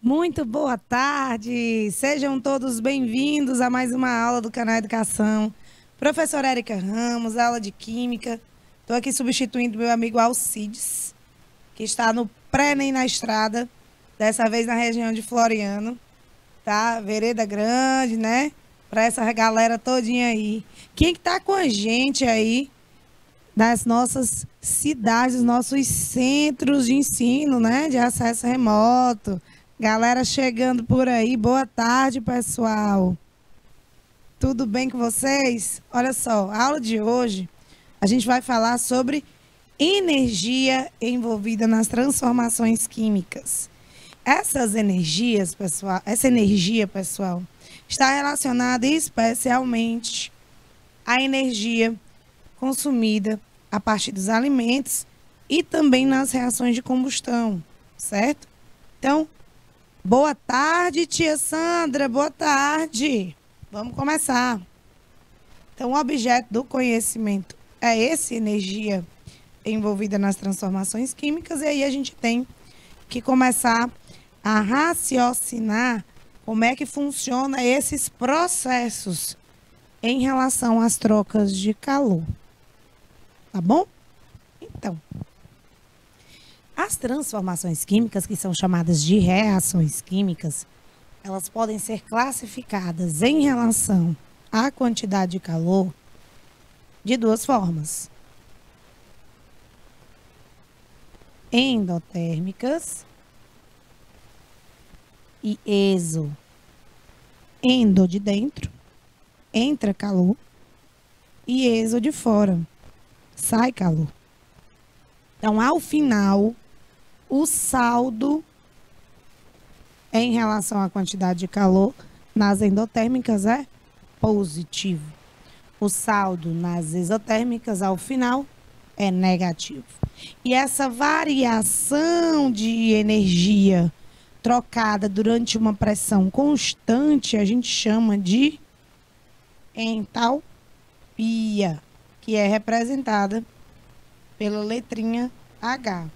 Muito boa tarde, sejam todos bem-vindos a mais uma aula do canal Educação. Professora Érica Ramos, aula de Química. Estou aqui substituindo meu amigo Alcides, que está no pré-ENEM na estrada, dessa vez na região de Floriano, tá? Vereda Grande, né? Para essa galera todinha aí. Quem que tá com a gente aí das nossas cidades, dos nossos centros de ensino, né? De acesso remoto. Galera chegando por aí, boa tarde, pessoal. Tudo bem com vocês? Olha só, a aula de hoje a gente vai falar sobre energia envolvida nas transformações químicas. Essa energia, pessoal, está relacionada especialmente à energia consumida a partir dos alimentos e também nas reações de combustão, certo? Então, boa tarde, tia Sandra, boa tarde. Vamos começar. Então, o objeto do conhecimento é essa energia envolvida nas transformações químicas, e aí a gente tem que começar a raciocinar como é que funciona esses processos em relação às trocas de calor. Tá bom? Então, as transformações químicas, que são chamadas de reações químicas, elas podem ser classificadas em relação à quantidade de calor de duas formas: endotérmicas e exo. Endo de dentro, entra calor, e exo de fora, sai calor. Então, ao final, o saldo em relação à quantidade de calor nas endotérmicas é positivo. O saldo nas exotérmicas, ao final, é negativo. E essa variação de energia trocada durante uma pressão constante, a gente chama de entalpia, que é representada pela letrinha H.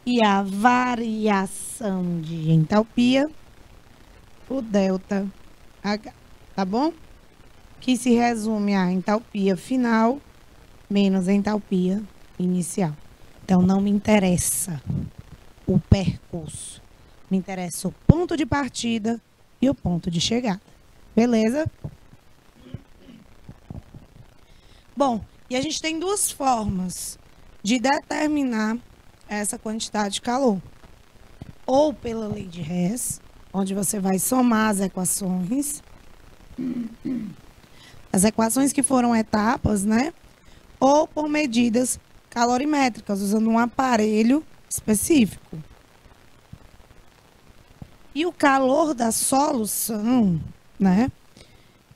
E a variação de entalpia, o delta H, tá bom? Que se resume a entalpia final menos entalpia inicial. Então, não me interessa o percurso. Me interessa o ponto de partida e o ponto de chegada. Beleza? Bom, e a gente tem duas formas de determinar essa quantidade de calor. Ou pela lei de Hess, onde você vai somar as equações que foram etapas, né? Ou por medidas calorimétricas, usando um aparelho específico. E o calor da solução, né?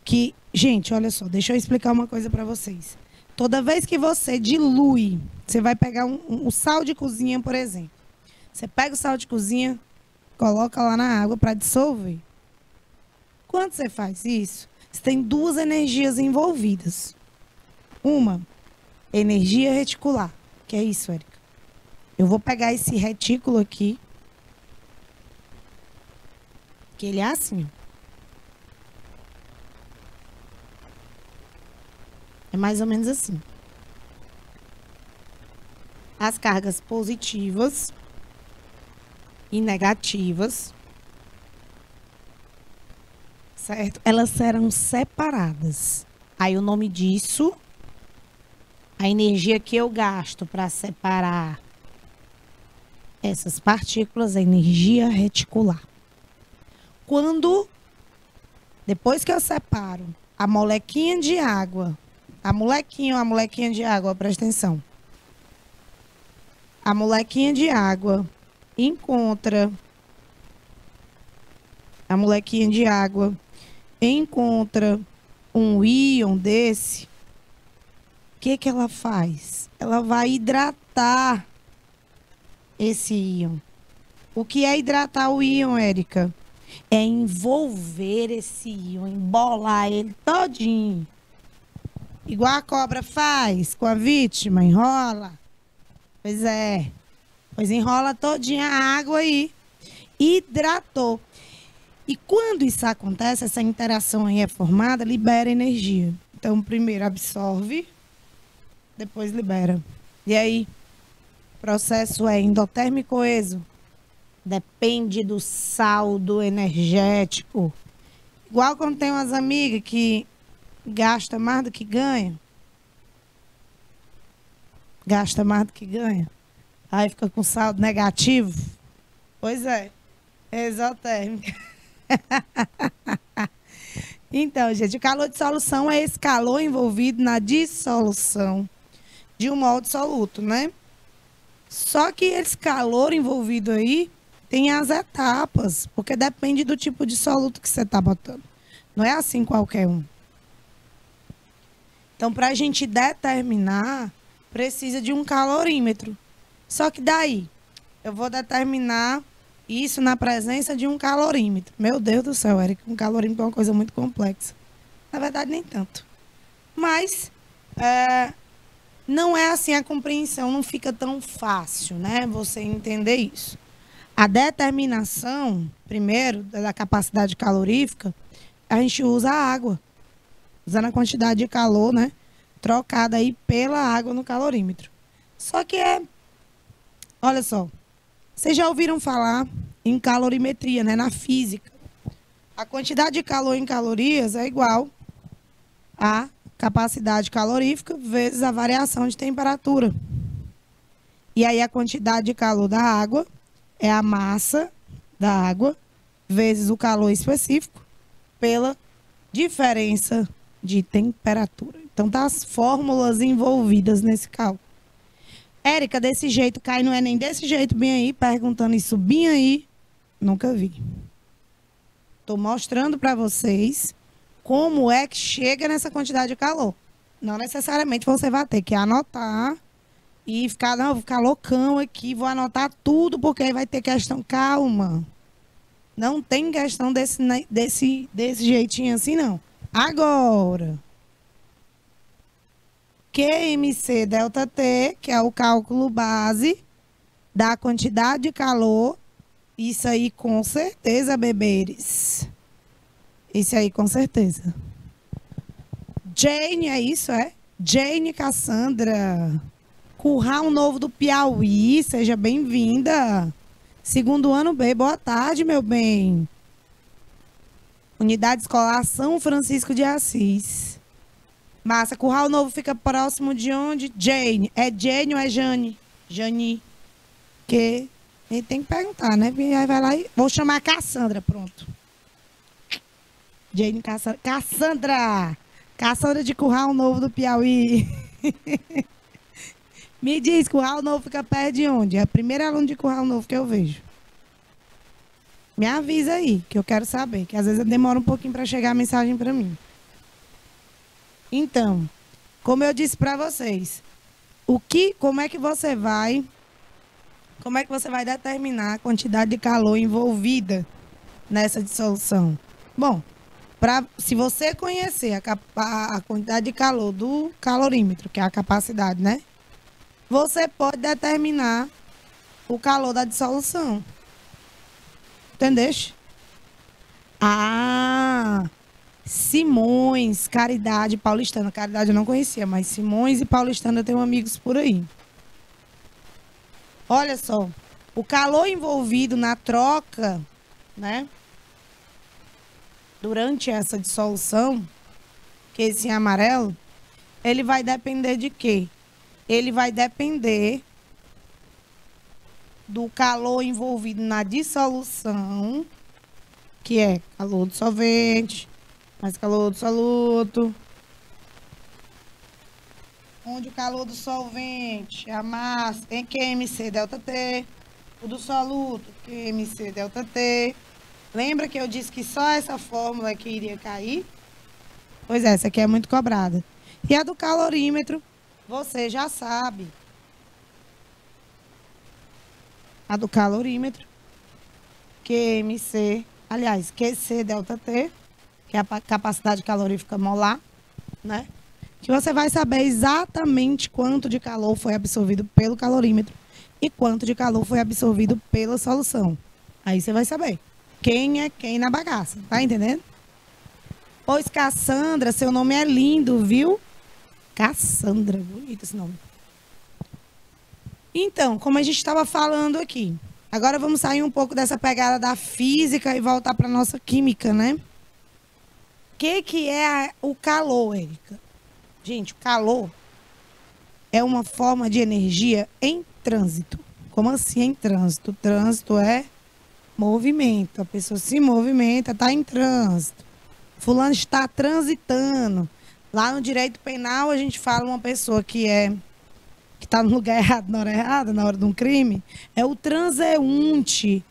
Que, gente, olha só, deixa eu explicar uma coisa para vocês. Toda vez que você dilui, você vai pegar um sal de cozinha, por exemplo. Você pega o sal de cozinha, coloca lá na água para dissolver. Quando você faz isso, você tem duas energias envolvidas. Uma, energia reticular. Que é isso, Érica? Eu vou pegar esse retículo aqui, que ele é assim, ó. É mais ou menos assim. As cargas positivas e negativas, certo? Elas serão separadas. Aí o nome disso, a energia que eu gasto para separar essas partículas é energia reticular. Depois que eu separo a molequinha de água, a molequinha de água, presta atenção. A molequinha de água encontra um íon desse, o que ela faz? Ela vai hidratar esse íon. O que é hidratar o íon, Érica? É envolver esse íon, embolar ele todinho. Igual a cobra faz com a vítima, enrola. Pois é. Pois enrola todinha a água aí. hidratou. E quando isso acontece, essa interação aí é formada, libera energia. Então, primeiro absorve, depois libera. E aí, o processo é endotérmico ou exo? Depende do saldo energético. Igual quando tem umas amigas que gasta mais do que ganha. Gasta mais do que ganha. Aí fica com saldo negativo. Pois é. Exotérmica. Então, gente, o calor de solução é esse calor envolvido na dissolução de um molde soluto, né? Só que esse calor envolvido aí tem as etapas, porque depende do tipo de soluto que você está botando. Não é assim qualquer um. Então, para a gente determinar, precisa de um calorímetro. Só que daí, eu vou determinar isso na presença de um calorímetro. Meu Deus do céu, Érica, um calorímetro é uma coisa muito complexa. Na verdade, nem tanto. Mas, não é assim, a compreensão não fica tão fácil, né? Você entender isso. A determinação, primeiro, da capacidade calorífica, a gente usa a água. Usando a quantidade de calor, né? Trocada aí pela água no calorímetro. Só que olha só, vocês já ouviram falar em calorimetria, né? Na física. A quantidade de calor em calorias é igual a capacidade calorífica vezes a variação de temperatura. E aí a quantidade de calor da água é a massa da água vezes o calor específico pela diferença de temperatura. Então, tá as fórmulas envolvidas nesse cálculo. Érica, desse jeito cai no Enem, desse jeito bem aí, perguntando isso bem aí, nunca vi. Tô mostrando para vocês como é que chega nessa quantidade de calor. Não necessariamente você vai ter que anotar e ficar, não, vou ficar loucão aqui, vou anotar tudo, porque aí vai ter questão. Calma. Não tem questão desse jeitinho assim, não. Agora, QMC delta T, que é o cálculo base da quantidade de calor. Isso aí com certeza, beberes. Isso aí com certeza. Jane, é isso, é? Jane Cassandra. Curral Novo do Piauí, seja bem-vinda. Segundo ano B, boa tarde, meu bem. Unidade Escolar São Francisco de Assis. Massa, Curral Novo fica próximo de onde? Jane. É Jane ou é Jane? Jani. Que? A gente tem que perguntar, né? Aí vai lá e... Vou chamar a Cassandra, pronto. Jane Cassandra. Cassandra! Cassandra de Curral Novo do Piauí. Me diz, Curral Novo fica perto de onde? É a primeira aluna de Curral Novo que eu vejo. Me avisa aí, que eu quero saber. Que às vezes demora um pouquinho para chegar a mensagem para mim. Então, como eu disse para vocês, como é que você vai determinar a quantidade de calor envolvida nessa dissolução? Bom, se você conhecer a quantidade de calor do calorímetro, que é a capacidade, né? Você pode determinar o calor da dissolução. Entendeste? Ah, Simões, Caridade, Paulistana. Caridade eu não conhecia, mas Simões e Paulistana eu tenho amigos por aí. Olha só, o calor envolvido na troca, né? Durante essa dissolução, que é esse amarelo, ele vai depender de quê? Ele vai depender do calor envolvido na dissolução, que é calor do solvente, mais calor do soluto. Onde o calor do solvente, a massa, tem QMC delta T. O do soluto, QMC delta T. Lembra que eu disse que só essa fórmula que iria cair? Pois é, essa aqui é muito cobrada. E a do calorímetro, você já sabe. A do calorímetro, QMC, aliás, QC delta T, que é a capacidade calorífica molar, né? Que você vai saber exatamente quanto de calor foi absorvido pelo calorímetro e quanto de calor foi absorvido pela solução. Aí você vai saber quem é quem na bagaça, tá entendendo? Pois Cassandra, seu nome é lindo, viu? Cassandra, bonito esse nome. Então, como a gente estava falando aqui, agora vamos sair um pouco dessa pegada da física e voltar para nossa química, né? O que é o calor, Érica? Gente, o calor é uma forma de energia em trânsito. Como assim em trânsito? Trânsito é movimento. A pessoa se movimenta, está em trânsito. Fulano está transitando. Lá no direito penal, a gente fala uma pessoa que está no lugar errado, na hora errada, na hora de um crime, é o transeunte.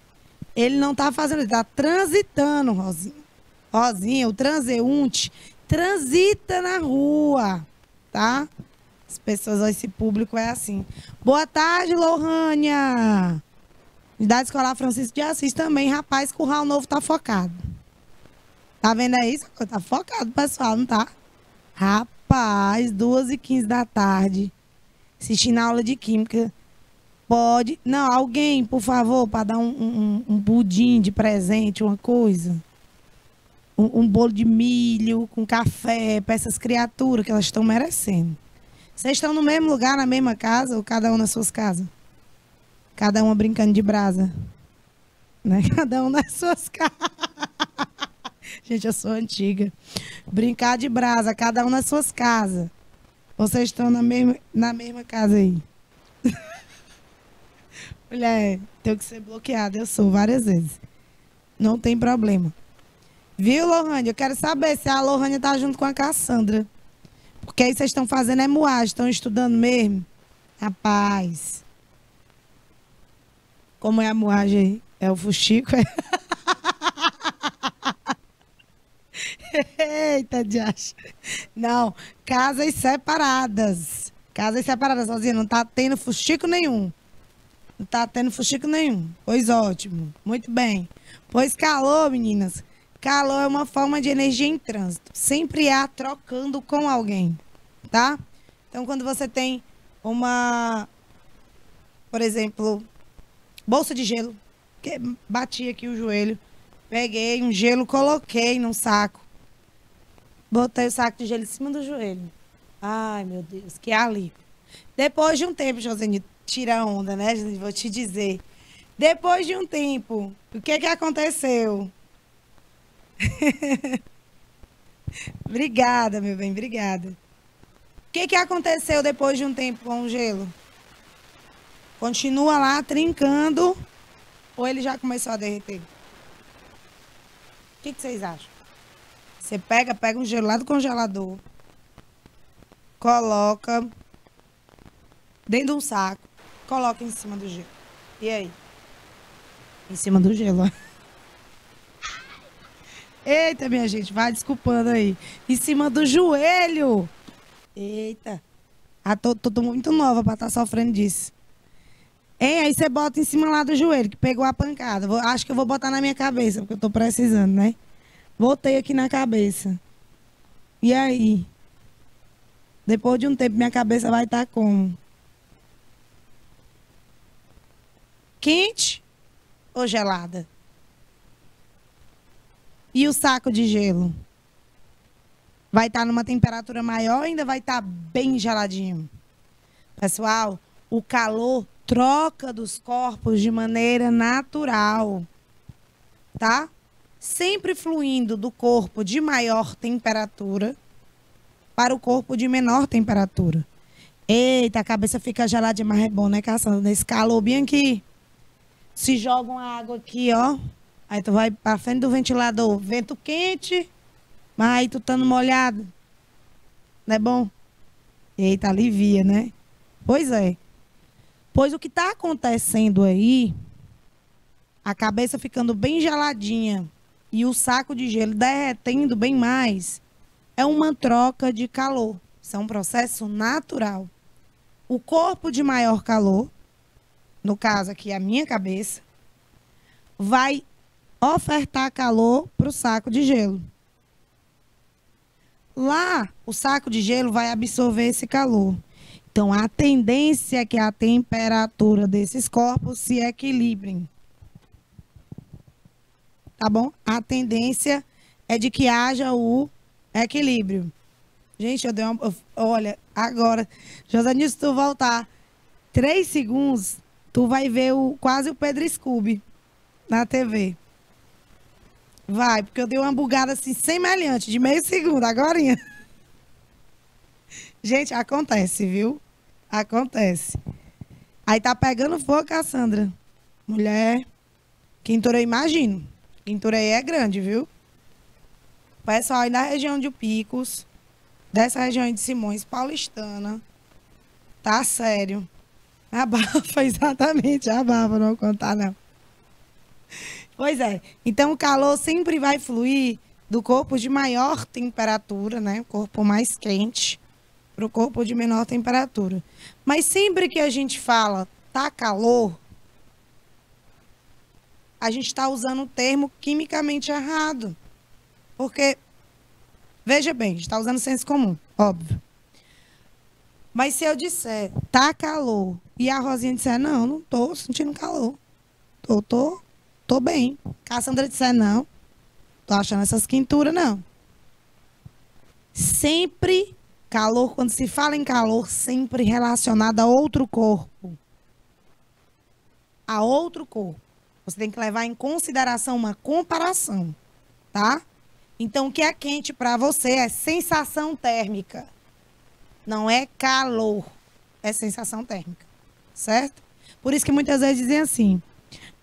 Ele não está fazendo, ele está transitando, Rosinha. Rosinha, o transeunte transita na rua, tá? As pessoas, esse público é assim. Boa tarde, Lohânia. Unidade Escolar Francisco de Assis também, rapaz, Curral Novo tá focado. Tá vendo aí? Tá focado, pessoal, não tá? Rapaz, 2h15 da tarde, assistindo a aula de Química. Pode... Não, alguém, por favor, para dar um pudim de presente, uma coisa. Um bolo de milho com café para essas criaturas que elas estão merecendo. Vocês estão no mesmo lugar, na mesma casa, ou cada um nas suas casas? Cada uma brincando de brasa. Né? Cada um nas suas casas. Gente, eu sou antiga. Brincar de brasa, cada um nas suas casas. Vocês estão na mesma casa aí. Mulher, tenho que ser bloqueada. Eu sou várias vezes. Não tem problema. Viu, Lohânia? Eu quero saber se a Lohânia tá junto com a Cassandra. Porque aí vocês estão fazendo é moagem. Estão estudando mesmo? Rapaz. Como é a moagem aí? É o fuxico? É? Eita, diacho. Não, casas separadas. Casas separadas, sozinha. Não tá tendo fuxico nenhum. Não tá tendo fuxico nenhum. Pois ótimo. Muito bem. Pois calor, meninas. Calor é uma forma de energia em trânsito. Sempre há trocando com alguém. Tá? Então, quando você tem uma... Por exemplo, bolsa de gelo. Bati aqui o joelho. Peguei um gelo, coloquei num saco. Botei o saco de gelo em cima do joelho. Ai, meu Deus, que alívio. Depois de um tempo, Josenito, tira a onda, né? Vou te dizer. Depois de um tempo, o que aconteceu? Obrigada, meu bem, obrigada. O que aconteceu depois de um tempo com o gelo? Continua lá trincando ou ele já começou a derreter? O que vocês acham? Você pega um gelo lá do congelador, coloca dentro de um saco, coloca em cima do gelo. E aí? Em cima do gelo, ó. Eita, minha gente, vai desculpando aí. Em cima do joelho. Eita. Tô muito nova pra estar sofrendo disso. Aí você bota em cima lá do joelho, que pegou a pancada. Acho que eu vou botar na minha cabeça, porque eu tô precisando, né? Botei aqui na cabeça. E aí? Depois de um tempo, minha cabeça vai estar como? Quente ou gelada? E o saco de gelo? Vai estar numa temperatura maior ou ainda vai estar bem geladinho? Pessoal, o calor troca dos corpos de maneira natural, tá? Sempre fluindo do corpo de maior temperatura para o corpo de menor temperatura. Eita, a cabeça fica gelada, mas é bom, né, Cassandra? Nesse calor bem aqui. Se joga uma água aqui, ó. Aí tu vai para frente do ventilador, vento quente, mas aí tu estando molhado. Não é bom? Eita, alivia, né? Pois é. Pois o que está acontecendo aí, a cabeça ficando bem geladinha e o saco de gelo derretendo bem mais, é uma troca de calor. Isso é um processo natural. O corpo de maior calor, no caso aqui a minha cabeça, vai ofertar calor para o saco de gelo. Lá, o saco de gelo vai absorver esse calor. Então, a tendência é que a temperatura desses corpos se equilibrem. tá bom? A tendência é de que haja o equilíbrio. Gente, eu dei uma... Olha, agora, Josanilson, se tu voltar 3 segundos, tu vai ver quase o Pedro Scooby na TV. Vai, porque eu dei uma bugada assim, semelhante, de meio segundo, agorinha. Gente, acontece, viu? Acontece. Aí tá pegando fogo, Cassandra. Mulher, quintura eu imagino. Quintura aí é grande, viu? Pessoal aí da região de Picos, dessa região de Simões, Paulistana, tá sério. Abafa, exatamente, abafa, não vou contar não. Pois é, então o calor sempre vai fluir do corpo de maior temperatura, né? O corpo mais quente, para o corpo de menor temperatura. Mas sempre que a gente fala tá calor, a gente está usando o termo quimicamente errado. Porque, veja bem, a gente está usando senso comum, óbvio. Mas se eu disser tá calor e a Rosinha disser não, não tô sentindo calor. Tô bem. Cassandra disser não, tô achando essas quinturas, não. Sempre calor, quando se fala em calor, sempre relacionado a outro corpo. A outro corpo. Você tem que levar em consideração uma comparação, tá? Então, o que é quente para você é sensação térmica. Não é calor, é sensação térmica, certo? Por isso que muitas vezes dizem assim,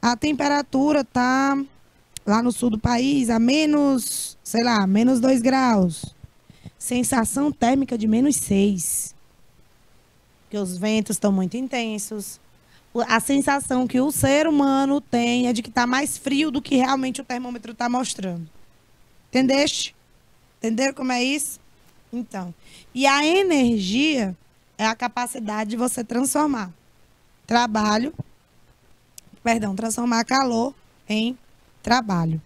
a temperatura tá lá no sul do país a menos, sei lá, menos 2 graus. Sensação térmica de menos 6. Porque os ventos estão muito intensos. A sensação que o ser humano tem é de que está mais frio do que realmente o termômetro está mostrando. Entendeste? Entenderam como é isso? Então, e a energia é a capacidade de você transformar transformar calor em trabalho.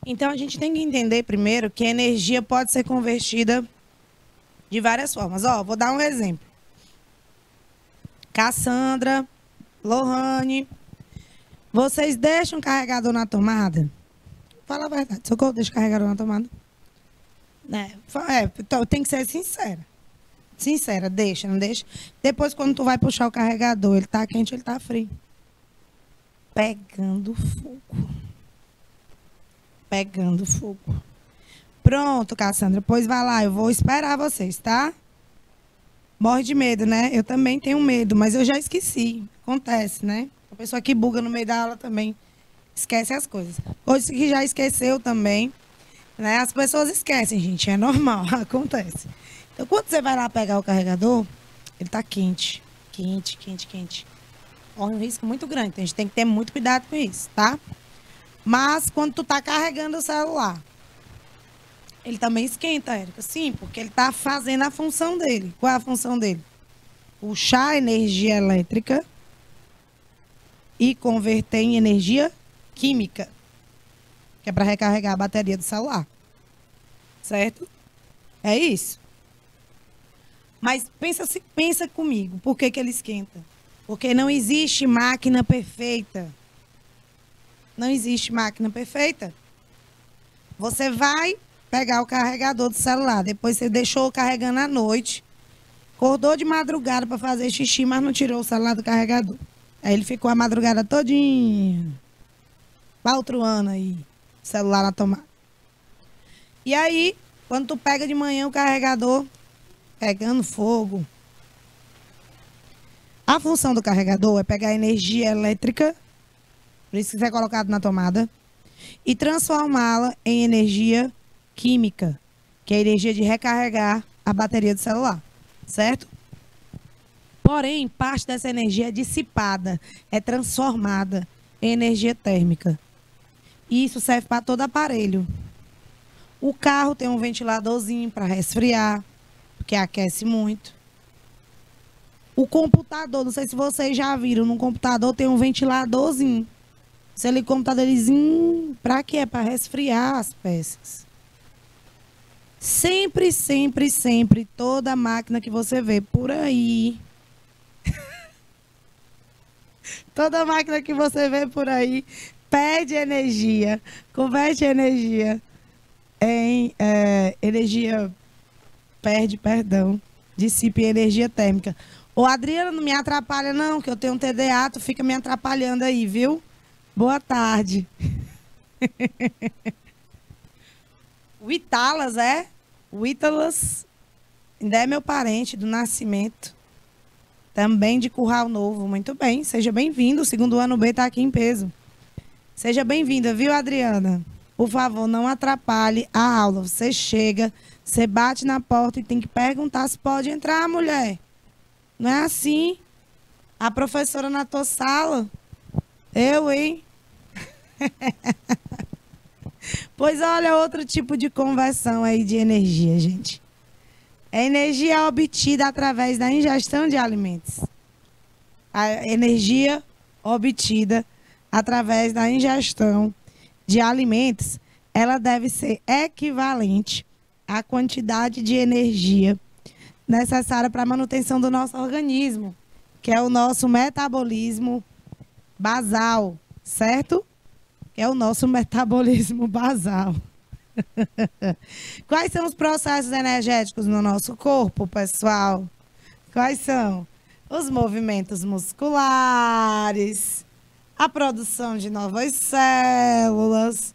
Então, a gente tem que entender primeiro que a energia pode ser convertida de várias formas. Ó, vou dar um exemplo. Cassandra, Lohane, vocês deixam o carregador na tomada? Fala a verdade. Socorro, deixa o carregador na tomada? Então, tem que ser sincera. Sincera, deixa, não deixa? Depois, quando tu vai puxar o carregador, ele tá quente, ele tá frio. Pegando fogo. Pegando fogo. Pronto, Cassandra. Pois vai lá, eu vou esperar vocês, tá? Morre de medo, né? Eu também tenho medo, mas eu já esqueci. Acontece, né? A pessoa que buga no meio da aula também esquece as coisas. Hoje que já esqueceu também, né? As pessoas esquecem, gente. É normal, acontece. Então, quando você vai lá pegar o carregador, ele tá quente. Quente, quente, quente. Corre um risco muito grande. Então, a gente tem que ter muito cuidado com isso, tá? Mas, quando tu tá carregando o celular, ele também esquenta, Érica. Sim, porque ele tá fazendo a função dele. Qual é a função dele? Puxar energia elétrica e converter em energia química, que é para recarregar a bateria do celular. Certo? É isso. Mas pensa comigo, por que ele esquenta? Porque não existe máquina perfeita. Não existe máquina perfeita. Você vai pegar o carregador do celular, depois você deixou carregando à noite, acordou de madrugada para fazer xixi, mas não tirou o celular do carregador. Aí ele ficou a madrugada todinha baltruando aí, o celular na tomada. E aí, quando tu pega de manhã o carregador, pegando fogo. A função do carregador é pegar energia elétrica, por isso que isso é colocado na tomada, e transformá-la em energia química, que é a energia de recarregar a bateria do celular, certo? Porém, parte dessa energia é dissipada, é transformada em energia térmica. E isso serve para todo aparelho. O carro tem um ventiladorzinho para resfriar, porque aquece muito. O computador, não sei se vocês já viram, no computador tem um ventiladorzinho. Você liga o computadorzinho, para quê? É para resfriar as peças. Sempre, sempre, sempre, toda máquina que você vê por aí, toda máquina que você vê por aí, pede energia, converte energia em energia, perdão, dissipe em energia térmica. Ô, Adriana, não me atrapalha não, que eu tenho um TDA, tu fica me atrapalhando aí, viu? Boa tarde. O Italas, é? O Italas ainda é meu parente do nascimento. Também de Curral Novo. Muito bem, seja bem-vindo. O segundo ano B está aqui em peso. Seja bem-vinda, viu, Adriana? Por favor, não atrapalhe a aula. Você chega, você bate na porta e tem que perguntar se pode entrar, mulher. Não é assim? A professora na tua sala? Eu, hein? Pois olha, outro tipo de conversão aí de energia, gente. É energia obtida através da ingestão de alimentos. A energia obtida através da ingestão de alimentos, ela deve ser equivalente à quantidade de energia necessária para a manutenção do nosso organismo, que é o nosso metabolismo basal, certo? Que é o nosso metabolismo basal. Quais são os processos energéticos no nosso corpo, pessoal? Quais são? Os movimentos musculares, a produção de novas células,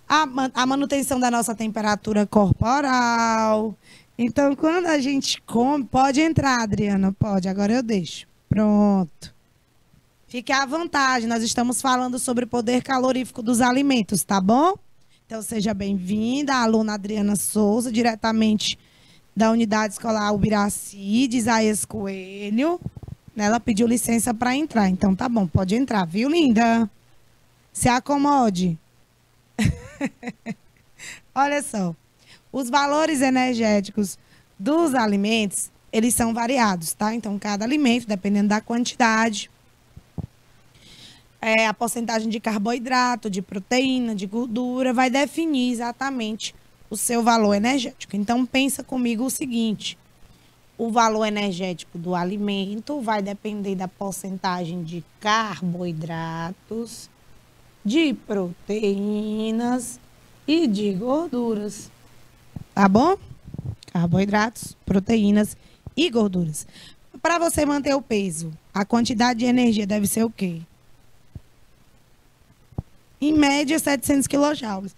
a manutenção da nossa temperatura corporal. Então, quando a gente come... Pode entrar, Adriana, pode. Agora eu deixo. Pronto. Fique à vontade. Nós estamos falando sobre o poder calorífico dos alimentos, tá bom? Então, seja bem-vinda, a aluna Adriana Souza, diretamente da Unidade Escolar Ubiraci, de Isaías Coelho. Ela pediu licença para entrar, então tá bom, pode entrar, viu, linda? Se acomode. Olha só, os valores energéticos dos alimentos, eles são variados, tá? Então, cada alimento, dependendo da quantidade, a porcentagem de carboidrato, de proteína, de gordura, vai definir exatamente o seu valor energético. Então, pensa comigo o seguinte: o valor energético do alimento vai depender da porcentagem de carboidratos, de proteínas e de gorduras. Tá bom? Carboidratos, proteínas e gorduras. Para você manter o peso, a quantidade de energia deve ser o quê? Em média, 700 quilojoules,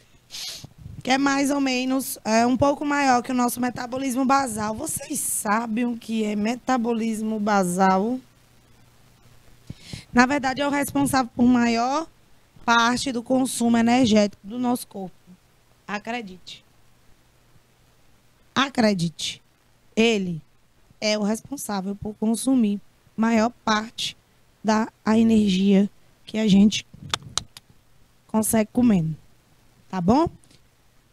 que é mais ou menos um pouco maior que o nosso metabolismo basal. Vocês sabem o que é metabolismo basal? Na verdade, é o responsável por maior parte do consumo energético do nosso corpo. Acredite. Acredite. Ele é o responsável por consumir maior parte da energia que a gente consegue comendo. Tá bom?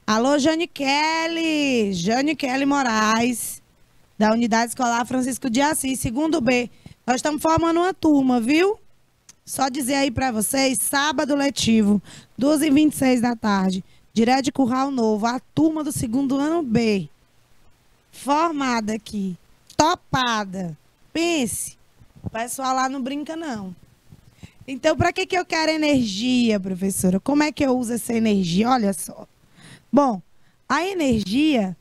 Alô, Jane Kelly Moraes, da Unidade Escolar Francisco de Assis, segundo B. Nós estamos formando uma turma, viu? Só dizer aí para vocês, sábado letivo, 2h26 da tarde, direto de Curral Novo, a turma do segundo ano B. Formada aqui, topada. Pense, o pessoal lá não brinca, não. Então, para que eu quero energia, professora? Como é que eu uso essa energia? Olha só. Bom, a energia,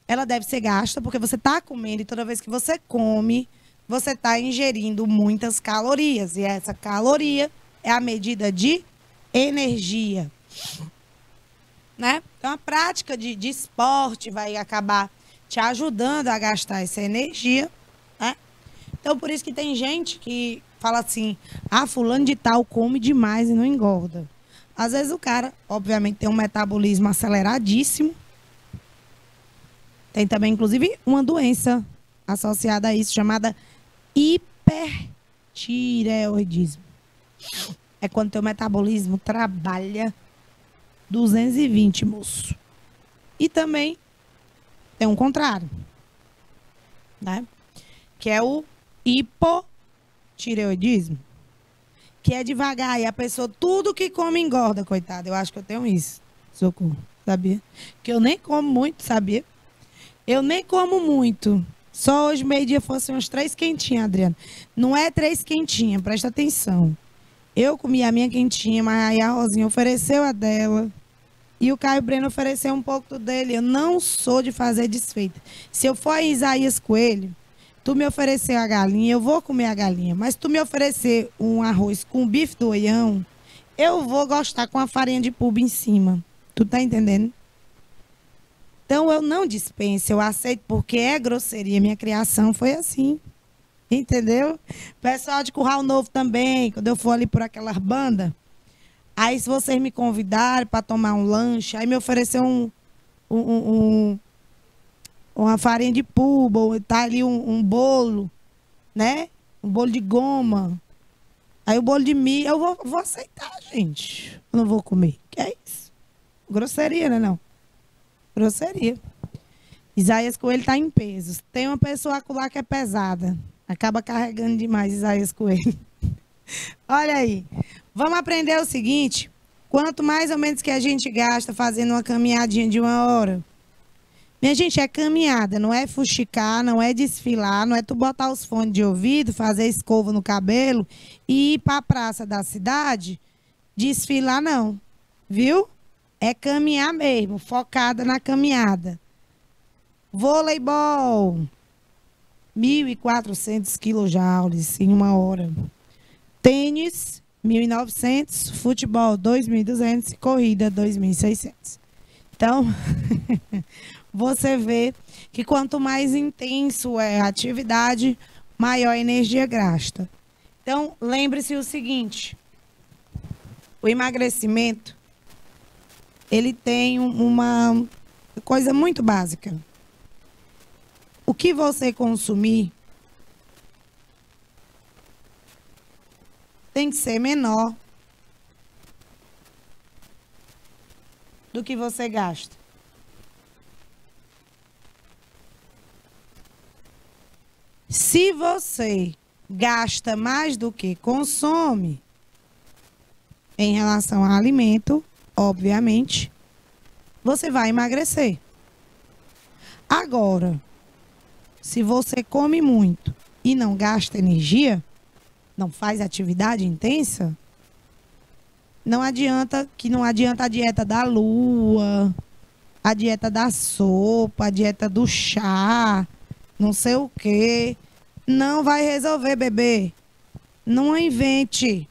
ela deve ser gasta porque você está comendo e toda vez que você come, você está ingerindo muitas calorias. E essa caloria é a medida de energia. Né? Então, a prática de esporte vai acabar te ajudando a gastar essa energia. Né? Então, por isso que tem gente que fala assim, fulano de tal come demais e não engorda. Às vezes o cara, obviamente, tem um metabolismo aceleradíssimo. Tem também, inclusive, uma doença associada a isso, chamada hipertireoidismo. É quando teu metabolismo trabalha 220, moço. E também tem um contrário, né? Que é o hipotireoidismo, que é devagar, e a pessoa, tudo que come engorda, coitada. Eu acho que eu tenho isso, socorro, sabia? Que eu nem como muito, sabia? Eu nem como muito. Só hoje, meio-dia, fossem uns 3 quentinhas, Adriana. Não é 3 quentinhas, presta atenção. Eu comi a minha quentinha, mas aí a Rosinha ofereceu a dela. E o Caio Breno ofereceu um pouco do dele. Eu não sou de fazer desfeita. Se eu for em Isaías Coelho, tu me ofereceu a galinha, eu vou comer a galinha. Mas tu me oferecer um arroz com bife do oião, eu vou gostar com a farinha de puba em cima. Tu tá entendendo? Então eu não dispenso, eu aceito porque é grosseria. Minha criação foi assim. Entendeu? Pessoal de Curral Novo também, quando eu for ali por aquelas bandas. Aí se vocês me convidarem para tomar um lanche, aí me oferecer uma farinha de puba, ou tá ali um bolo, né? Um bolo de goma. Aí o bolo de milho, eu vou aceitar, gente. Eu não vou comer. Que é isso? Grosseria, né, não? Grosseria. Isaías Coelho tá em pesos. Tem uma pessoa lá que é pesada. Acaba carregando demais Isaías Coelho. Olha aí. Vamos aprender o seguinte. Quanto mais ou menos que a gente gasta fazendo uma caminhadinha de 1 hora. Minha gente, é caminhada. Não é fuxicar, não é desfilar. Não é tu botar os fones de ouvido, fazer escova no cabelo e ir para a praça da cidade desfilar, não. Viu? É caminhar mesmo, focada na caminhada. Voleibol. 1.400 quilojoules em 1 hora. Tênis, 1.900. Futebol, 2.200. Corrida, 2.600. Então, você vê que quanto mais intenso é a atividade, maior a energia gasta. Então, lembre-se o seguinte. O emagrecimento, ele tem uma coisa muito básica. O que você consumir tem que ser menor do que você gasta. Se você gasta mais do que consome, em relação ao alimento, obviamente, você vai emagrecer. Agora, se você come muito e não gasta energia, não faz atividade intensa, não adianta a dieta da lua, a dieta da sopa, a dieta do chá, não sei o quê. Não vai resolver, bebê. Não invente.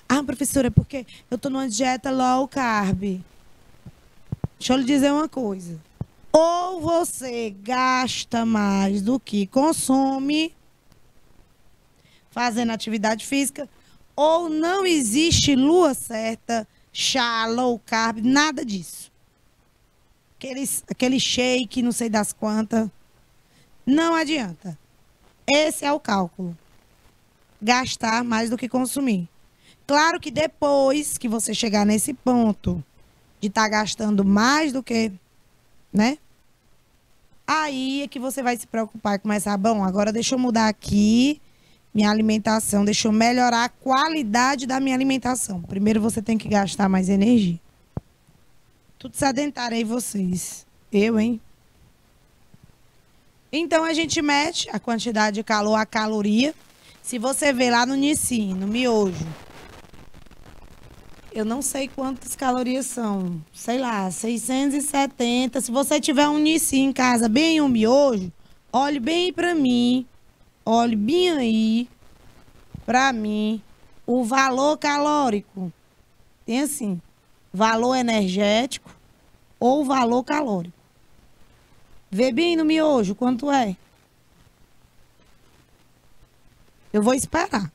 Ah, professora, é porque eu tô numa dieta low carb. Deixa eu lhe dizer uma coisa. Ou você gasta mais do que consome fazendo atividade física, ou não existe lua certa, chá, low carb, nada disso. Aquele shake, não sei das quantas. Não adianta. Esse é o cálculo. Gastar mais do que consumir. Claro que depois que você chegar nesse ponto de estar gastando mais do que, né? Aí é que você vai se preocupar e começar, bom, agora deixa eu mudar aqui minha alimentação, deixa eu melhorar a qualidade da minha alimentação. Primeiro você tem que gastar mais energia. Tudo sedentário aí vocês. Eu, hein? Então a gente mede a quantidade de calor, a caloria. Se você vê lá no Nissin, no miojo, eu não sei quantas calorias são. Sei lá, 670. Se você tiver um Nissin em casa, bem um miojo, olhe bem pra mim. Olhe bem aí pra mim o valor calórico. Tem assim, valor energético ou valor calórico. Vê bem no miojo quanto é. Eu vou esperar.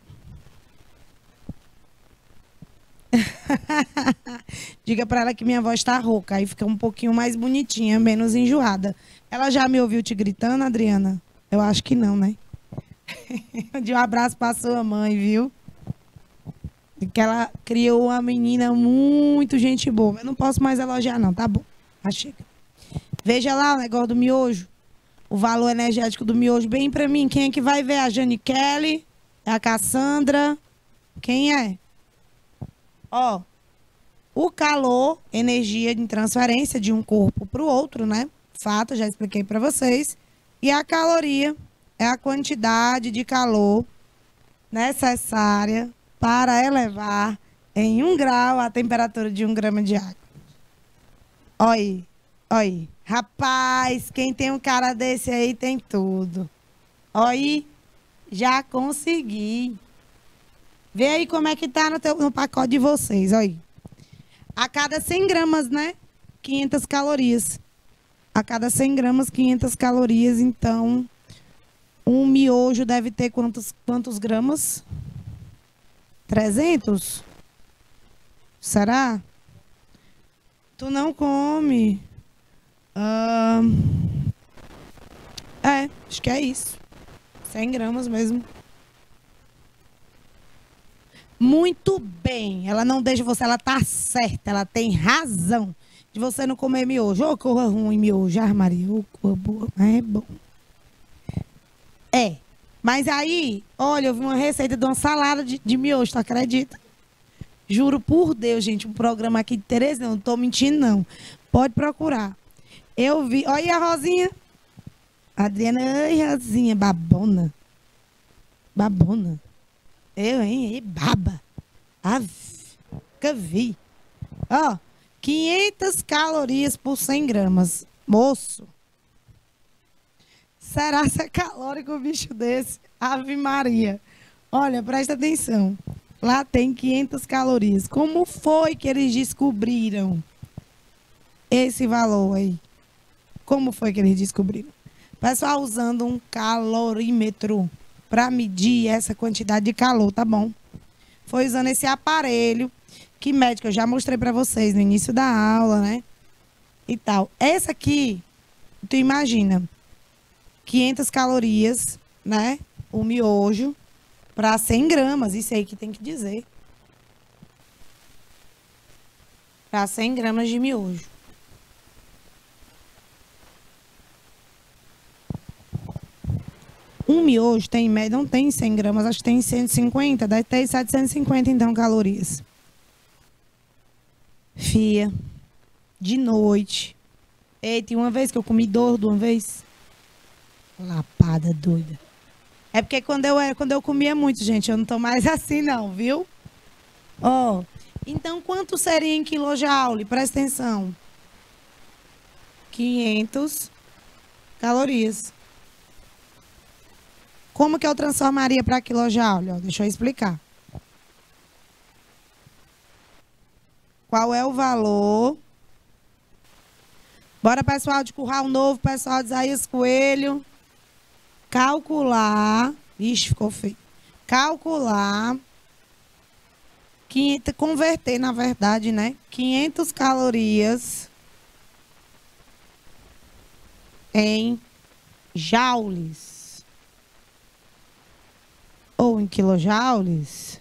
Diga pra ela que minha voz tá rouca, aí fica um pouquinho mais bonitinha, menos enjoada. Ela já me ouviu te gritando, Adriana? Eu acho que não, né? De um abraço pra sua mãe, viu? Que ela criou uma menina muito gente boa. Eu não posso mais elogiar, não, tá bom? Mas chega. Veja lá o negócio do miojo. O valor energético do miojo bem pra mim. Quem é que vai ver? A Jane Kelly? É a Cassandra? Quem é? Ó, o calor, energia de transferência de um corpo pro outro, né? fato, já expliquei para vocês. E a caloria é a quantidade de calor necessária para elevar em 1 grau a temperatura de 1 grama de água. Olha aí, olha aí. Rapaz, quem tem um cara desse aí tem tudo. Olha aí, já consegui. Vê aí como é que tá no pacote de vocês, olha aí. A cada 100 gramas, né? 500 calorias. A cada 100 gramas, 500 calorias. Então, um miojo deve ter quantos gramas? 300? Será? Tu não come? Acho que é isso. 100 gramas mesmo. Muito bem. Ela não deixa você, ela tá certa, ela tem razão de você não comer miojo. Ô, corra ruim miojo, Maria. Ô, corra boa, mas é bom. É. Mas aí, olha, eu vi uma receita de uma salada de miojo, tu acredita? Juro por Deus, gente, um programa aqui de Teresina, não tô mentindo, não. Pode procurar. Eu vi. Olha aí a Rosinha. Adriana, ai, Rosinha, babona. Babona. Eu, hein? E baba. Ave, nunca vi. Ó, 500 calorias por 100 gramas. Moço. Será ser calórico um bicho desse? Ave Maria. Olha, presta atenção. Lá tem 500 calorias. Como foi que eles descobriram esse valor aí? Como foi que eles descobriram? Pessoal, usando um calorímetro para medir essa quantidade de calor, tá bom? Foi usando esse aparelho que médico eu já mostrei para vocês no início da aula, né? E tal. Essa aqui, tu imagina, 500 calorias, né? O miojo para 100 gramas, isso aí que tem que dizer. Para 100 gramas de miojo. Um miojo tem, em média, não tem 100 gramas, acho que tem 150, deve ter 750, então, calorias. Fia, de noite. Eita, e uma vez que eu comi 2 de uma vez. Lapada doida. É porque quando eu comia muito, gente, eu não tô mais assim não, viu? Ó, então quanto seria em quilojoule? Presta atenção. 500 calorias. Como que eu transformaria para quilojoule? Ó, deixa eu explicar. Qual é o valor? Bora, pessoal de Curral Novo, pessoal de Isaías Coelho. Calcular. Ixi, ficou feio. Calcular. Converter, na verdade, né? 500 calorias em joules. Ou em quilojoules.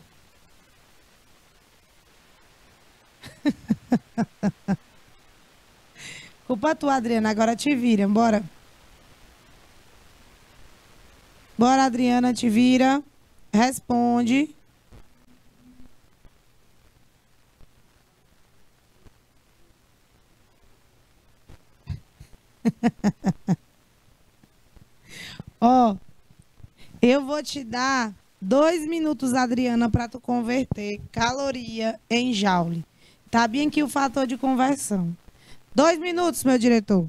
Culpa tua, Adriana. Agora te vira. Bora. Bora, Adriana, te vira. Responde. Ó, eu vou te dar 2 minutos, Adriana, para tu converter caloria em joule. Tá bem aqui o fator de conversão. 2 minutos, meu diretor.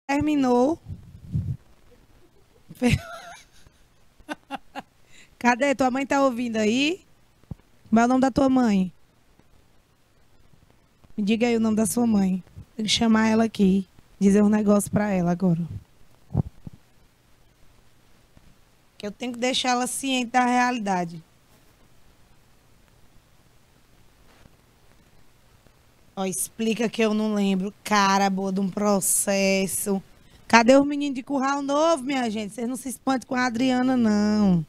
Terminou. Cadê? Tua mãe tá ouvindo aí? Qual é o nome da tua mãe? Me diga aí o nome da sua mãe. Tem que chamar ela aqui. Dizer um negócio pra ela agora. Que eu tenho que deixar ela ciente da realidade. Ó, explica que eu não lembro. Cara, boa de um processo. Cadê os meninos de Curral Novo, minha gente? Vocês não se espantem com a Adriana, não.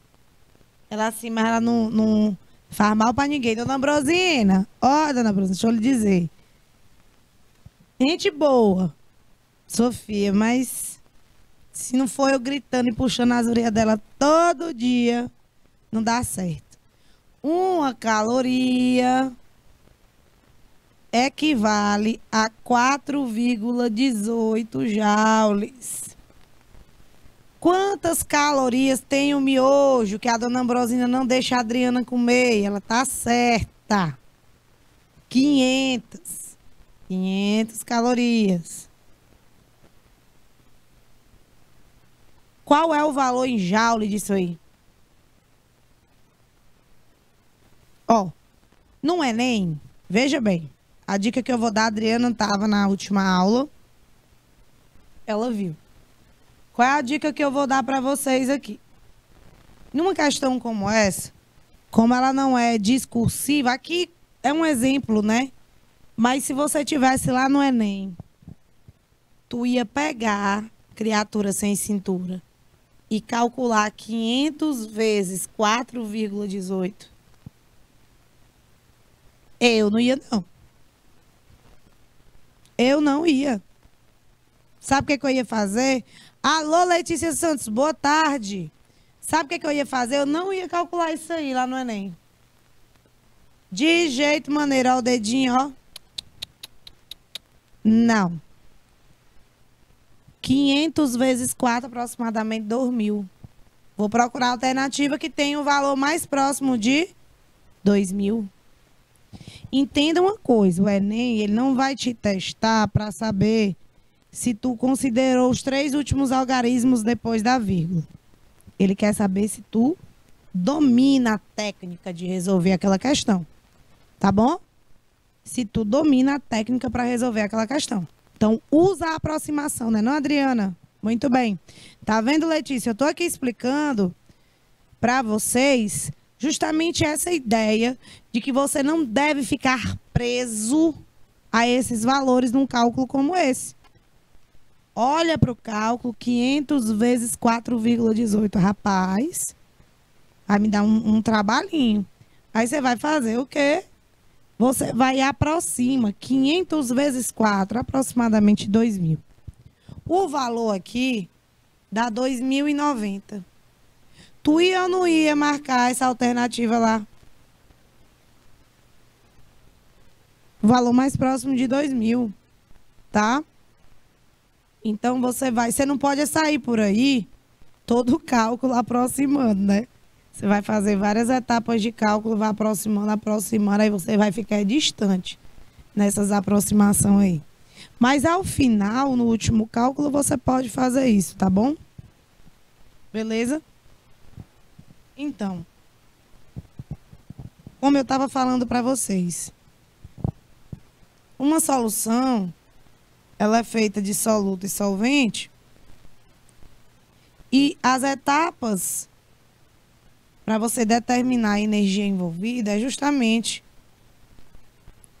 Ela assim, mas ela não faz mal pra ninguém. Dona Ambrosina, ó, dona Ambrosina, deixa eu lhe dizer. Gente boa, Sofia, mas se não for eu gritando e puxando as orelhas dela todo dia, não dá certo. Uma caloria equivale a 4,18 joules. Quantas calorias tem o miojo que a dona Ambrosina não deixa a Adriana comer? Ela tá certa. 500. 500 calorias. Qual é o valor em joule disso aí? Ó, no Enem, veja bem, a dica que eu vou dar, a Adriana estava na última aula, ela viu. Qual é a dica que eu vou dar para vocês aqui? Numa questão como essa, como ela não é discursiva, aqui é um exemplo, né? Mas se você tivesse lá no Enem, tu ia pegar criatura sem cintura e calcular 500 vezes 4,18. Eu não ia, não. Eu não ia. Sabe o que eu ia fazer? Alô, Letícia Santos, boa tarde. Sabe o que eu ia fazer? Eu não ia calcular isso aí lá no Enem. De jeito maneira, ó, o dedinho, ó. Não. 500 vezes 4, aproximadamente 2.000. Vou procurar a alternativa que tem o valor mais próximo de 2.000. Entenda uma coisa, o Enem, ele não vai te testar para saber se tu considerou os 3 últimos algarismos depois da vírgula. Ele quer saber se tu domina a técnica de resolver aquela questão. Tá bom? Se tu domina a técnica para resolver aquela questão. Então, usa a aproximação, né? Não, Adriana? Muito bem. Tá vendo, Letícia? Eu tô aqui explicando para vocês justamente essa ideia de que você não deve ficar preso a esses valores num cálculo como esse. Olha para o cálculo, 500 vezes 4,18. Rapaz, vai me dar um trabalhinho. Aí você vai fazer o quê? Você vai e aproxima 500 vezes 4, aproximadamente 2.000. O valor aqui dá 2.090. Tu ia ou não ia marcar essa alternativa lá? O valor mais próximo de 2.000, tá? Então você não pode sair por aí todo o cálculo aproximando, né? Você vai fazer várias etapas de cálculo, vai aproximando, aproximando, aí você vai ficar distante nessas aproximações aí. Mas ao final, no último cálculo, você pode fazer isso, tá bom? Beleza? Então, como eu estava falando para vocês, uma solução, ela é feita de soluto e solvente, e as etapas para você determinar a energia envolvida é justamente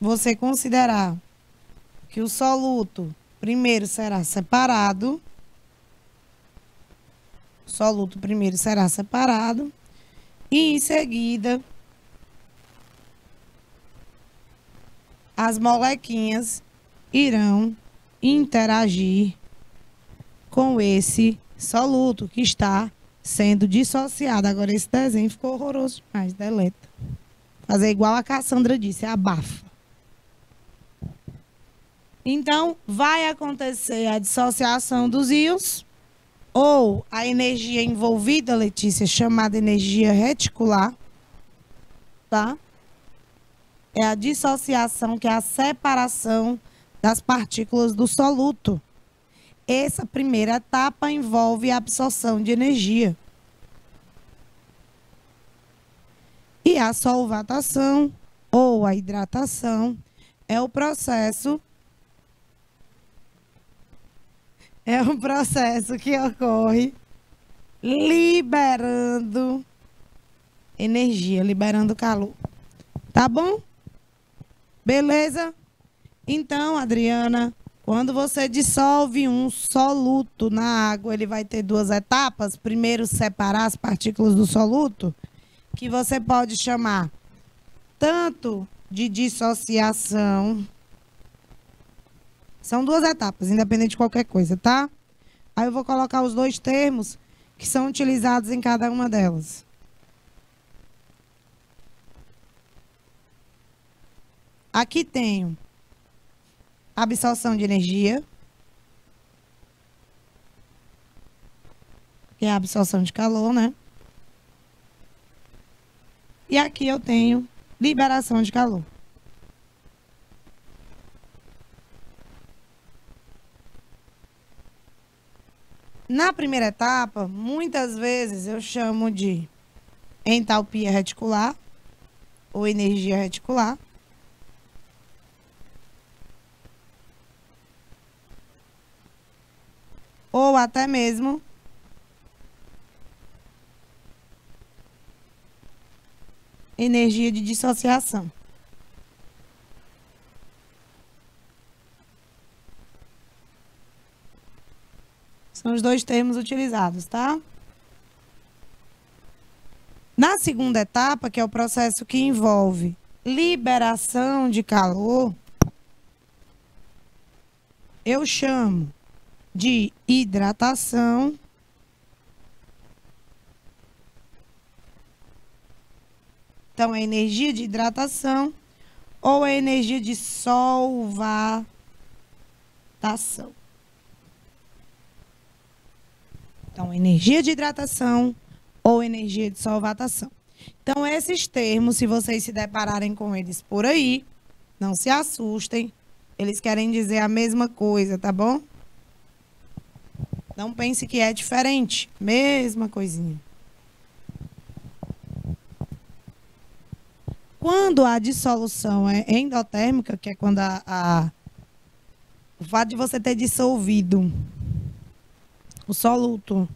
você considerar que o soluto primeiro será separado, e em seguida as molequinhas irão interagir com esse soluto que está sendo dissociado. Agora esse desenho ficou horroroso demais, deleta. Fazer igual a Cassandra disse, abafa. Então, vai acontecer a dissociação dos íons, ou a energia envolvida, Letícia, chamada energia reticular, tá? É a dissociação, que é a separação das partículas do soluto. essa primeira etapa envolve a absorção de energia. E a solvatação ou a hidratação é o processo que ocorre liberando energia, liberando calor. Tá bom? Beleza? Então, Adriana, quando você dissolve um soluto na água, ele vai ter duas etapas. Primeiro, separar as partículas do soluto, que você pode chamar tanto de dissociação. São duas etapas, independente de qualquer coisa, tá? Aí eu vou colocar os dois termos que são utilizados em cada uma delas. Aqui tenho absorção de energia, que é a absorção de calor, né? E aqui eu tenho liberação de calor. Na primeira etapa, muitas vezes eu chamo de entalpia reticular ou energia reticular. Ou até mesmo energia de dissociação. São os dois termos utilizados, tá? Na segunda etapa, que é o processo que envolve liberação de calor, eu chamo de hidratação então a energia de hidratação ou a energia de solvatação. Então, energia de hidratação ou energia de solvatação. Então, esses termos, se vocês se depararem com eles por aí, não se assustem, eles querem dizer a mesma coisa, tá bom? Não pense que é diferente. Mesma coisinha. Quando a dissolução é endotérmica, que é quando o fato de você ter dissolvido o soluto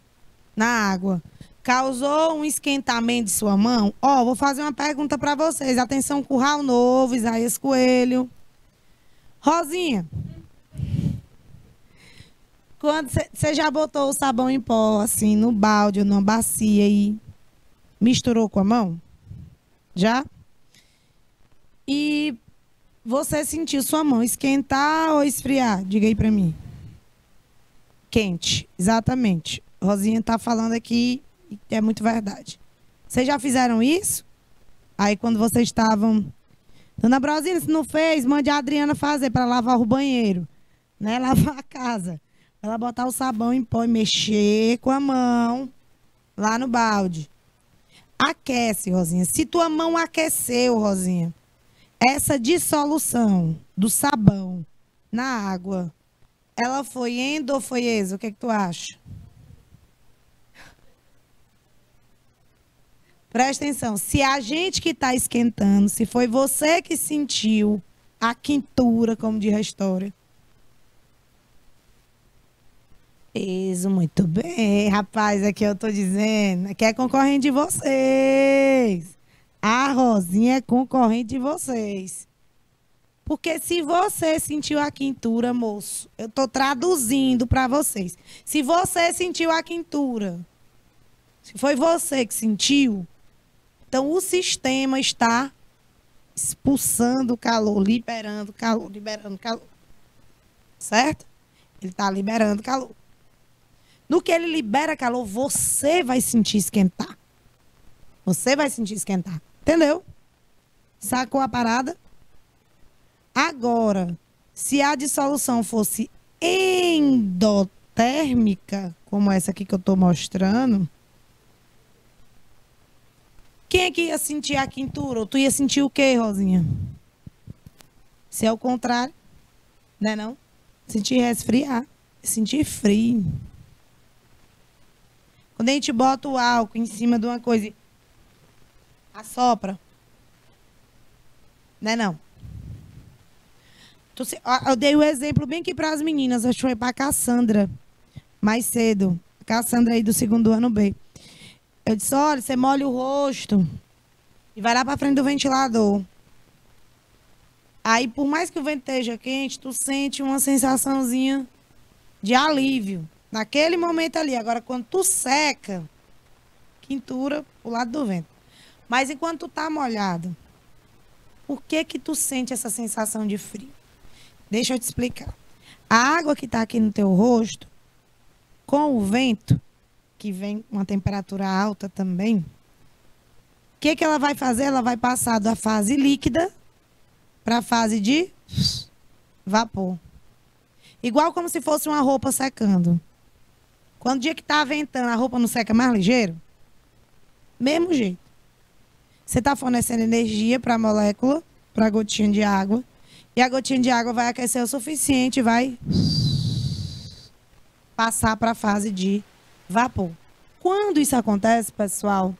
na água causou um esquentamento de sua mão, vou fazer uma pergunta para vocês. Atenção, Curral Novo, Isaías Coelho. Rosinha. Quando você já botou o sabão em pó, assim, no balde ou numa bacia e misturou com a mão? Já? E você sentiu sua mão esquentar ou esfriar? Diga aí pra mim. Quente, exatamente. Rosinha tá falando aqui e é muito verdade. Vocês já fizeram isso? Aí quando vocês estavam... Dona Brosina, se não fez, mande a Adriana fazer para lavar o banheiro, né? Lavar a casa. Ela botar o sabão em pó e mexer com a mão lá no balde. Aquece, Rosinha. Se tua mão aqueceu, Rosinha, essa dissolução do sabão na água, ela foi endo ou foi exo? O que tu acha? Presta atenção. Se a gente que está esquentando, se foi você que sentiu a quentura, como diz a história, isso, muito bem, rapaz, aqui eu tô dizendo, que é concorrente de vocês. A Rosinha é concorrente de vocês. Porque se você sentiu a quentura, moço, eu tô traduzindo para vocês. Se você sentiu a quentura, se foi você que sentiu, então o sistema está expulsando o calor, liberando calor, liberando calor. Certo? Ele está liberando calor. No que ele libera calor, você vai sentir esquentar. Você vai sentir esquentar. Entendeu? Sacou a parada? Agora, se a dissolução fosse endotérmica, como essa aqui que eu estou mostrando, quem é que ia sentir a quentura? Ou tu ia sentir o quê, Rosinha? Se é o contrário, né não? Sentir resfriar. sentir frio. Quando a gente bota o álcool em cima de uma coisa e assopra, né não? Eu dei o exemplo bem aqui para as meninas, acho que foi para a Cassandra, mais cedo. A Cassandra aí do 2º ano B. Eu disse, olha, você molha o rosto e vai lá para frente do ventilador. Aí, por mais que o vento esteja quente, tu sente uma sensaçãozinha de alívio. Naquele momento ali. Agora, quando tu seca, quintura pro lado do vento. Mas enquanto tu tá molhado, por que que tu sente essa sensação de frio? Deixa eu te explicar. A água que tá aqui no teu rosto, com o vento, que vem com uma temperatura alta também, o que que ela vai fazer? Ela vai passar da fase líquida para a fase de vapor. Igual como se fosse uma roupa secando. Quando o dia que tá ventando, a roupa não seca mais ligeiro? Mesmo jeito. Você está fornecendo energia para a molécula, para a gotinha de água, e a gotinha de água vai aquecer o suficiente e vai passar para a fase de vapor. Quando isso acontece, pessoal,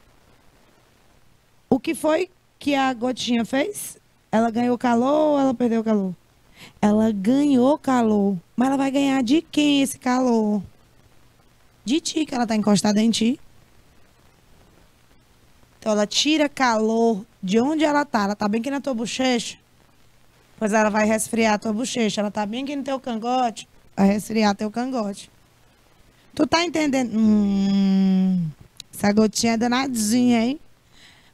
o que foi que a gotinha fez? Ela ganhou calor ou ela perdeu calor? Ela ganhou calor. Mas ela vai ganhar de quem esse calor? De ti, que ela está encostada em ti. Então, ela tira calor de onde ela está. Ela está bem aqui na tua bochecha. Pois ela vai resfriar a tua bochecha. Ela está bem aqui no teu cangote. Vai resfriar teu cangote. Tu tá entendendo? Essa gotinha é danadinha, hein?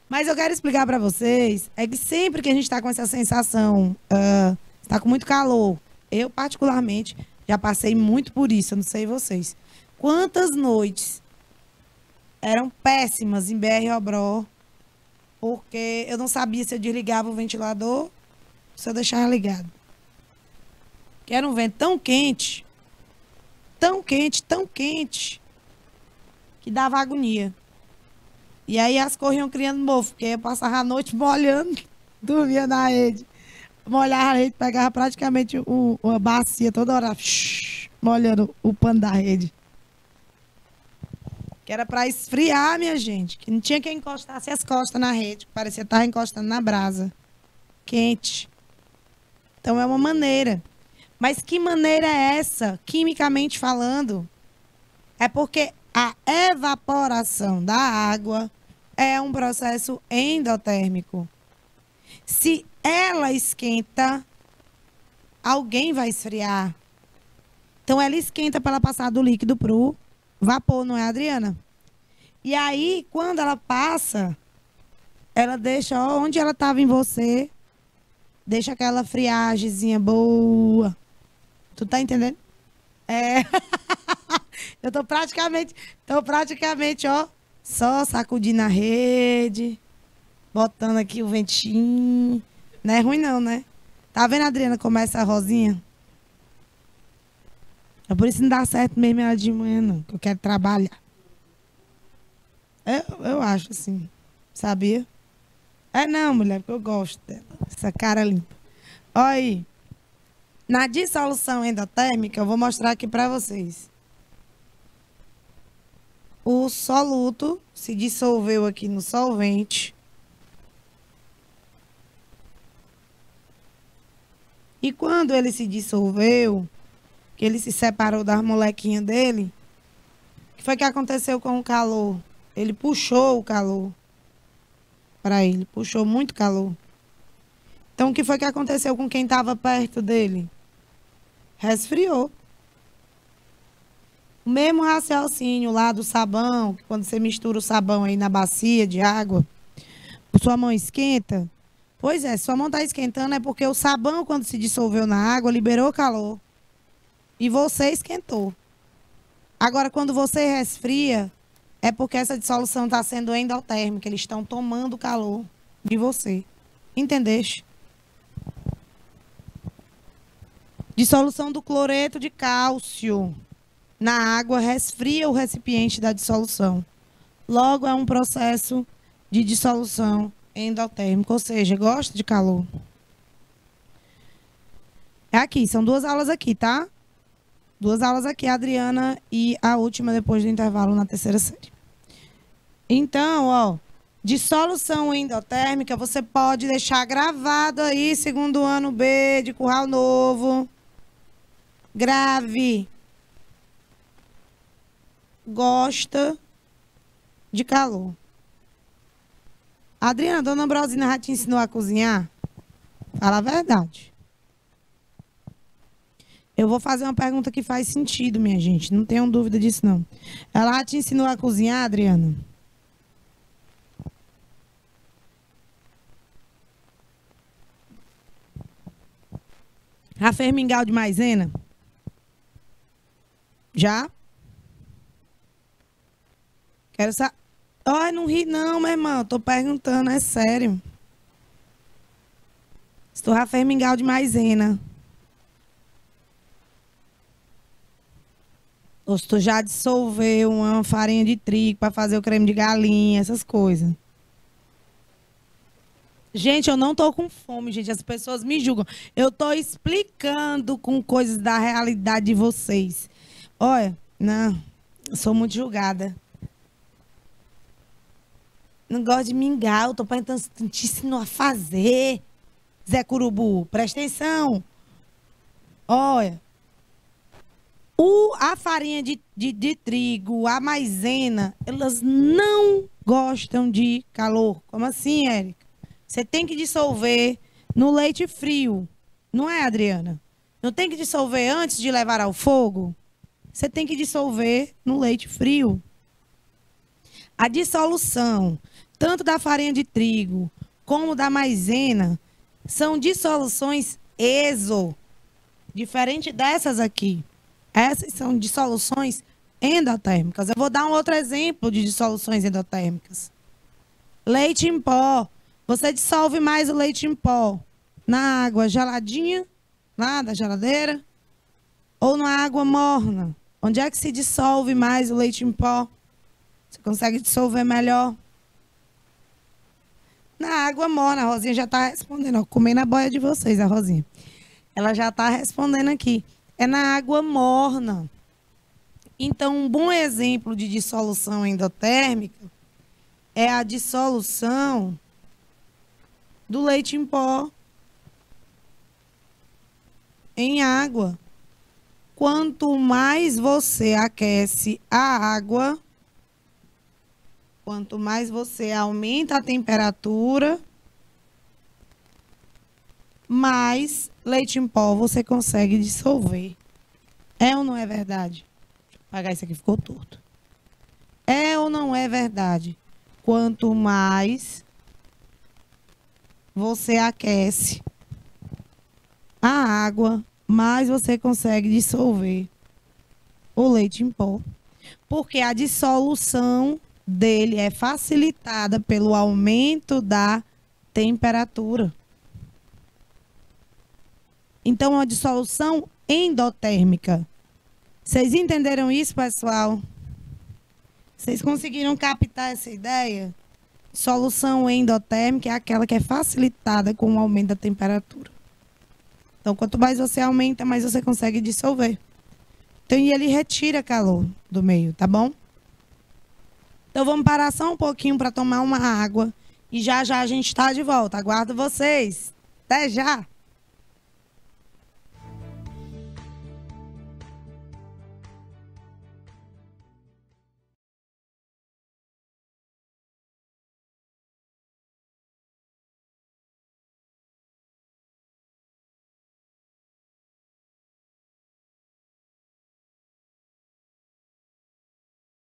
Mas eu quero explicar para vocês, é que sempre que a gente está com essa sensação, está com muito calor, eu particularmente já passei muito por isso, eu não sei vocês. Quantas noites eram péssimas em BR-Obró, porque eu não sabia se eu desligava o ventilador ou se eu deixava ligado. Que era um vento tão quente, tão quente, tão quente, que dava agonia. E aí as corriam criando mofo, porque eu passava a noite molhando, dormia na rede. Molhava a rede, pegava praticamente uma bacia toda hora, molhando o pano da rede. Que era para esfriar, minha gente. Que não tinha que encostasse as costas na rede, que parecia que estava encostando na brasa. Quente. Então é uma maneira. Mas que maneira é essa, quimicamente falando? É porque a evaporação da água é um processo endotérmico. Se ela esquenta, alguém vai esfriar. Então, ela esquenta para ela passar do líquido para o vapor, não é, Adriana? E aí, quando ela passa, ela deixa, ó, onde ela estava em você, deixa aquela friagemzinha boa. Tu tá entendendo? É. Eu tô praticamente, ó, só sacudindo a rede, botando aqui o ventinho. Não é ruim não, né? Tá vendo, Adriana, como é essa rosinha? É por isso que não dá certo mesmo ela de manhã, não, que eu quero trabalhar. Eu acho assim, sabia? É não, mulher, porque eu gosto dela, essa cara limpa. Olha aí, na dissolução endotérmica, eu vou mostrar aqui pra vocês. O soluto se dissolveu aqui no solvente. E quando ele se dissolveu, que ele se separou das molequinhas dele, o que foi que aconteceu com o calor? Ele puxou o calor para ele, puxou muito calor. Então, o que foi que aconteceu com quem estava perto dele? Resfriou. O mesmo raciocínio lá do sabão, que quando você mistura o sabão aí na bacia de água, sua mão esquenta. Pois é, sua mão está esquentando é porque o sabão, quando se dissolveu na água, liberou calor. E você esquentou. Agora, quando você resfria, é porque essa dissolução está sendo endotérmica. Eles estão tomando calor de você. Entendeste? Dissolução do cloreto de cálcio na água resfria o recipiente da dissolução. Logo, é um processo de dissolução endotérmica, ou seja, gosta de calor. É aqui, são 2 aulas aqui, tá? Duas aulas aqui, a Adriana e a última depois do intervalo na terceira série. Então, ó, dissolução endotérmica, você pode deixar gravado aí, segundo ano B de Curral Novo. Grave. Gosta de calor. Adriana, dona Ambrosina já te ensinou a cozinhar? Fala a verdade. Eu vou fazer uma pergunta que faz sentido, minha gente. Não tenham dúvida disso, não. Ela já te ensinou a cozinhar, Adriana? A fez mingau de maisena? Já? Quero saber. Ai, não ri não, meu irmão. Tô perguntando, é sério. Se tu já fez mingau de maisena. Ou se tu já dissolveu uma farinha de trigo para fazer o creme de galinha, essas coisas. Gente, eu não tô com fome, gente. As pessoas me julgam. Eu tô explicando com coisas da realidade de vocês. Olha, não, eu sou muito julgada. Não gosto de mingau, tô perguntando se tu te ensinou a fazer. Zé Curubu, presta atenção. Olha, a farinha de trigo, a maisena, elas não gostam de calor. Como assim, Érica? Você tem que dissolver no leite frio. Não é, Adriana? Não tem que dissolver antes de levar ao fogo? Você tem que dissolver no leite frio. A dissolução, tanto da farinha de trigo como da maisena, são dissoluções exo. Diferente dessas aqui. Essas são dissoluções endotérmicas. Eu vou dar um outro exemplo de dissoluções endotérmicas. Leite em pó. Você dissolve mais o leite em pó na água geladinha, lá da geladeira, ou na água morna? Onde é que se dissolve mais o leite em pó? Você consegue dissolver melhor? Na água morna. A Rosinha já está respondendo. Ó, comendo a boia de vocês, a Rosinha. Ela já está respondendo aqui. É na água morna. Então, um bom exemplo de dissolução endotérmica é a dissolução do leite em pó em água. Quanto mais você aquece a água, quanto mais você aumenta a temperatura, mais leite em pó você consegue dissolver. É ou não é verdade? Deixa eu apagar isso aqui, ficou torto. É ou não é verdade? Quanto mais você aquece a água, mais você consegue dissolver o leite em pó. Porque a dissolução dele é facilitada pelo aumento da temperatura. Então, é uma dissolução endotérmica. Vocês entenderam isso, pessoal? Vocês conseguiram captar essa ideia? Solução endotérmica é aquela que é facilitada com o aumento da temperatura. Então, quanto mais você aumenta, mais você consegue dissolver. Então, e ele retira calor do meio, tá bom? Então, vamos parar só um pouquinho para tomar uma água. E já já a gente está de volta. Aguardo vocês. Até já!